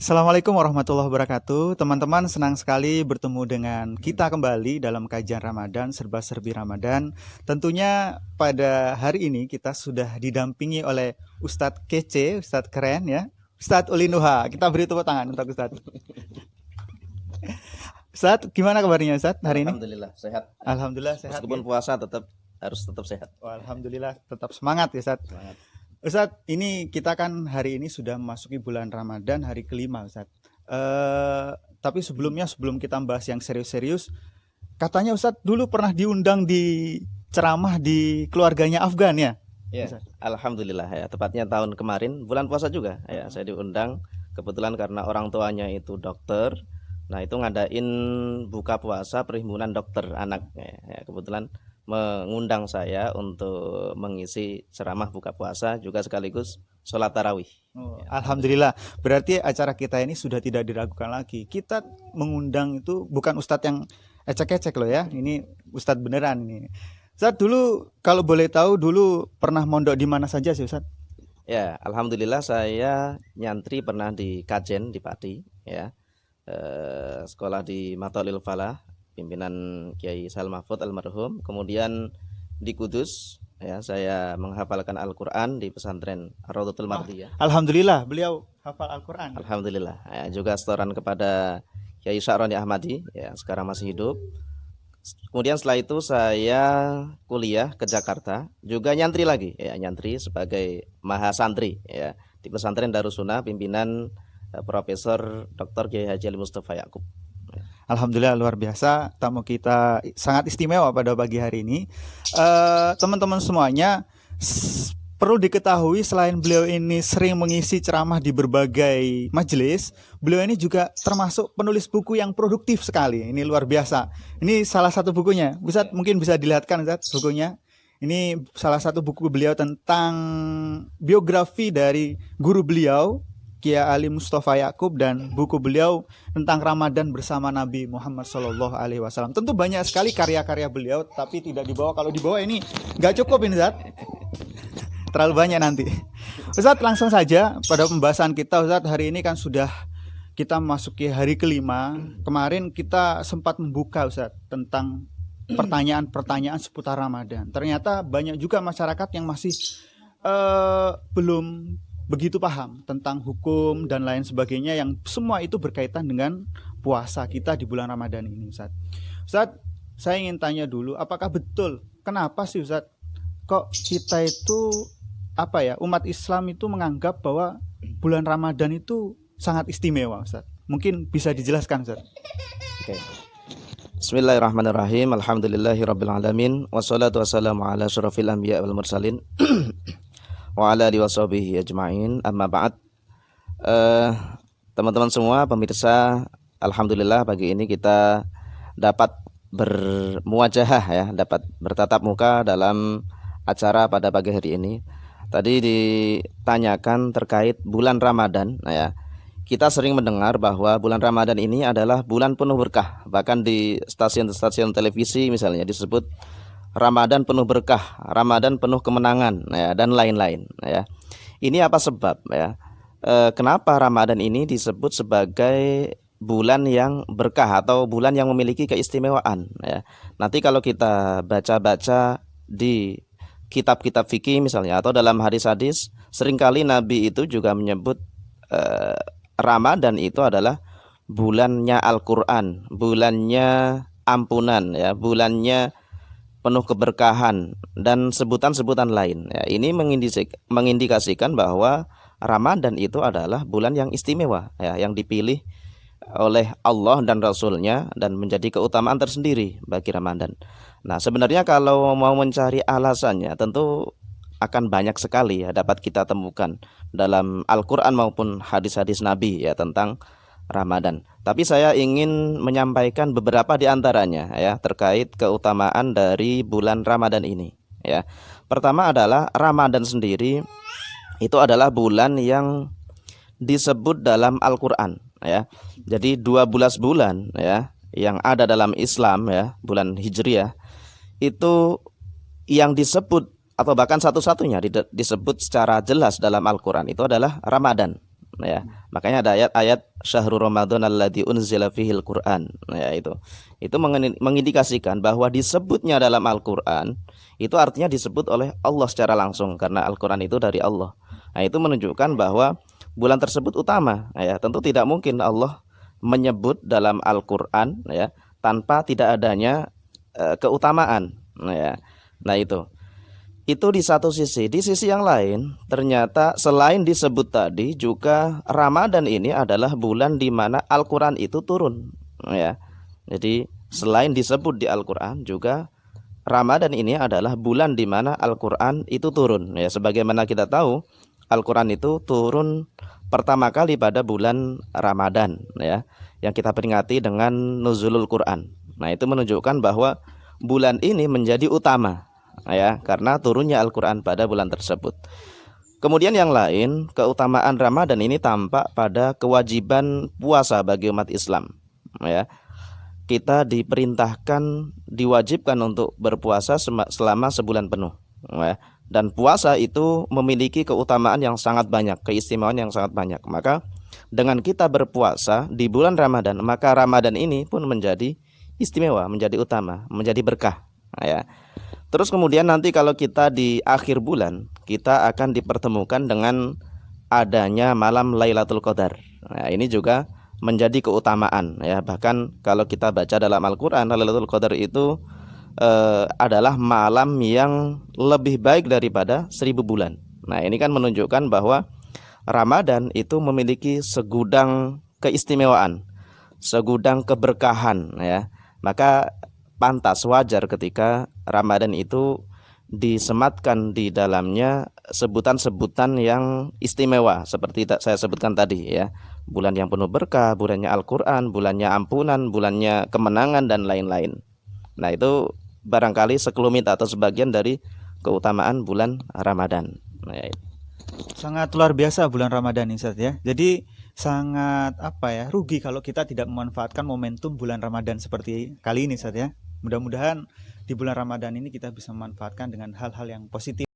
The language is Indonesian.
Assalamualaikum warahmatullahi wabarakatuh. Teman-teman, senang sekali bertemu dengan kita kembali dalam kajian Ramadan, serba-serbi Ramadan. Tentunya pada hari ini kita sudah didampingi oleh Ustadz kece, Ustadz keren ya, Ustadz Uli Nuha. Kita beri tepuk tangan untuk Ustadz. Ustadz, gimana kabarnya Ustadz hari ini? Alhamdulillah sehat. Alhamdulillah sehat. Meskipun puasa harus tetap sehat. Alhamdulillah tetap semangat ya Ustadz. Semangat. Ustadz, ini kita kan hari ini sudah memasuki bulan Ramadan, hari kelima Ustadz. Tapi sebelum kita bahas yang serius-serius, katanya Ustadz dulu pernah diundang di ceramah di keluarganya Afgan ya? Ya, alhamdulillah ya. Tepatnya tahun kemarin bulan puasa juga ya. Saya diundang kebetulan karena orang tuanya itu dokter. Nah itu ngadain buka puasa perhimpunan dokter anak ya. Kebetulan mengundang saya untuk mengisi ceramah buka puasa juga sekaligus sholat tarawih. Alhamdulillah, berarti acara kita ini sudah tidak diragukan lagi. Kita mengundang itu bukan ustadz yang ecek-ecek loh ya, ini ustadz beneran ini. Ustadz dulu kalau boleh tahu dulu pernah mondok di mana saja sih Ustadz? Ya, alhamdulillah saya nyantri pernah di Kajen di Pati ya. Sekolah di Matolil Falah pimpinan Kiai Sail Mahfud almarhum. Kemudian di Kudus ya, saya menghafalkan Al-Qur'an di pesantren Raudhatul Mardiyah. Alhamdulillah beliau hafal Al-Qur'an. Alhamdulillah ya, juga setoran kepada Kiai Sya'roni Ahmadi ya, sekarang masih hidup. Kemudian setelah itu saya kuliah ke Jakarta, juga nyantri lagi ya, nyantri sebagai mahasantri ya di pesantren Darussunnah pimpinan Profesor Dr. Kiai Haji Ali Mustafa Yakub. Alhamdulillah luar biasa, tamu kita sangat istimewa pada pagi hari ini. Teman-teman semuanya, perlu diketahui selain beliau ini sering mengisi ceramah di berbagai majelis, beliau ini juga termasuk penulis buku yang produktif sekali. Ini luar biasa. Ini salah satu bukunya. Ustadz mungkin bisa dilihatkan Ustadz bukunya. Ini salah satu buku beliau tentang biografi dari guru beliau Kiai Ali Mustafa Yakub, dan buku beliau tentang Ramadan bersama Nabi Muhammad SAW. Tentu banyak sekali karya-karya beliau, tapi tidak dibawa. Kalau dibawa ini nggak cukup ini Ustadz, terlalu banyak nanti. Ustadz langsung saja pada pembahasan kita Ustadz. Hari ini kan sudah kita memasuki hari kelima. Kemarin kita sempat membuka Ustadz tentang pertanyaan-pertanyaan seputar Ramadan. Ternyata banyak juga masyarakat yang masih belum begitu paham tentang hukum dan lain sebagainya, yang semua itu berkaitan dengan puasa kita di bulan Ramadan ini Ustadz. Ustadz, saya ingin tanya dulu, apakah betul, kenapa sih Ustadz kok kita itu umat Islam itu menganggap bahwa bulan Ramadan itu sangat istimewa Ustadz? Mungkin bisa dijelaskan Ustadz. Oke. Bismillahirrahmanirrahim. Alhamdulillahirabbil alamin wassalatu wassalamu ala asyrofil anbiya wal mursalin wa ala alihi washabihi ajmain. Amma ba'd. Teman-teman semua pemirsa, alhamdulillah pagi ini kita dapat bermuajahah ya, dapat bertatap muka dalam acara pada pagi hari ini. Tadi ditanyakan terkait bulan Ramadan. Nah ya, kita sering mendengar bahwa bulan Ramadan ini adalah bulan penuh berkah. Bahkan di stasiun-stasiun televisi misalnya disebut Ramadan penuh berkah, Ramadan penuh kemenangan ya, dan lain-lain ya. Ini apa sebab ya? Kenapa Ramadan ini disebut sebagai bulan yang berkah atau bulan yang memiliki keistimewaan ya? Nanti kalau kita baca-baca di kitab-kitab fikih misalnya atau dalam hadis-hadis, seringkali Nabi itu juga menyebut Ramadan itu adalah bulannya Al-Qur'an, bulannya ampunan ya, bulannya penuh keberkahan dan sebutan-sebutan lain ya. Ini mengindikasikan bahwa Ramadan itu adalah bulan yang istimewa ya, yang dipilih oleh Allah dan Rasulnya dan menjadi keutamaan tersendiri bagi Ramadan. Nah sebenarnya kalau mau mencari alasannya tentu akan banyak sekali ya, dapat kita temukan dalam Al-Quran maupun hadis-hadis Nabi ya tentang Ramadan. Tapi saya ingin menyampaikan beberapa di antaranya ya terkait keutamaan dari bulan Ramadan ini ya. Pertama adalah Ramadan sendiri itu adalah bulan yang disebut dalam Al-Qur'an ya. Jadi 12 bulan ya yang ada dalam Islam ya, bulan Hijriah itu yang disebut atau bahkan satu-satunya disebut secara jelas dalam Al-Qur'an itu adalah Ramadan ya. Makanya ada ayat-ayat syahrul Ramadan alladzi unzila fihil Qur'an. Ya itu. Itu mengindikasikan bahwa disebutnya dalam Al-Qur'an itu artinya disebut oleh Allah secara langsung karena Al-Qur'an itu dari Allah. Nah, itu menunjukkan bahwa bulan tersebut utama, ya. Tentu tidak mungkin Allah menyebut dalam Al-Qur'an, ya, tanpa tidak adanya keutamaan, ya. Nah, itu di satu sisi. Di sisi yang lain, ternyata selain disebut tadi juga Ramadan ini adalah bulan di mana Al-Qur'an itu turun, ya. Jadi selain disebut di Al-Qur'an juga Ramadan ini adalah bulan di mana Al-Qur'an itu turun, ya. Sebagaimana kita tahu Al-Qur'an itu turun pertama kali pada bulan Ramadan, ya, yang kita peringati dengan Nuzulul Quran. Nah, itu menunjukkan bahwa bulan ini menjadi utama, ya, karena turunnya Al-Qur'an pada bulan tersebut. Kemudian yang lain, keutamaan Ramadan ini tampak pada kewajiban puasa bagi umat Islam, ya. Kita diperintahkan, diwajibkan untuk berpuasa selama sebulan penuh, ya. Dan puasa itu memiliki keutamaan yang sangat banyak, keistimewaan yang sangat banyak. Maka dengan kita berpuasa di bulan Ramadan, maka Ramadan ini pun menjadi istimewa, menjadi utama, menjadi berkah, ya. Terus kemudian nanti kalau kita di akhir bulan, kita akan dipertemukan dengan adanya malam Lailatul Qadar. Nah, ini juga menjadi keutamaan, ya. Bahkan kalau kita baca dalam Al-Qur'an, Lailatul Qadar itu adalah malam yang lebih baik daripada 1000 bulan. Nah, ini kan menunjukkan bahwa Ramadan itu memiliki segudang keistimewaan, segudang keberkahan, ya. Maka pantas, wajar ketika Ramadan itu disematkan di dalamnya sebutan-sebutan yang istimewa seperti saya sebutkan tadi, ya. Bulan yang penuh berkah, bulannya Al-Qur'an, bulannya ampunan, bulannya kemenangan dan lain-lain. Nah, itu barangkali sekelumit atau sebagian dari keutamaan bulan Ramadan. Nah, Sangat luar biasa bulan Ramadan ini, Ustaz, ya. Jadi sangat rugi kalau kita tidak memanfaatkan momentum bulan Ramadan seperti kali ini, Ustaz, ya. Mudah-mudahan di bulan Ramadan ini kita bisa memanfaatkan dengan hal-hal yang positif.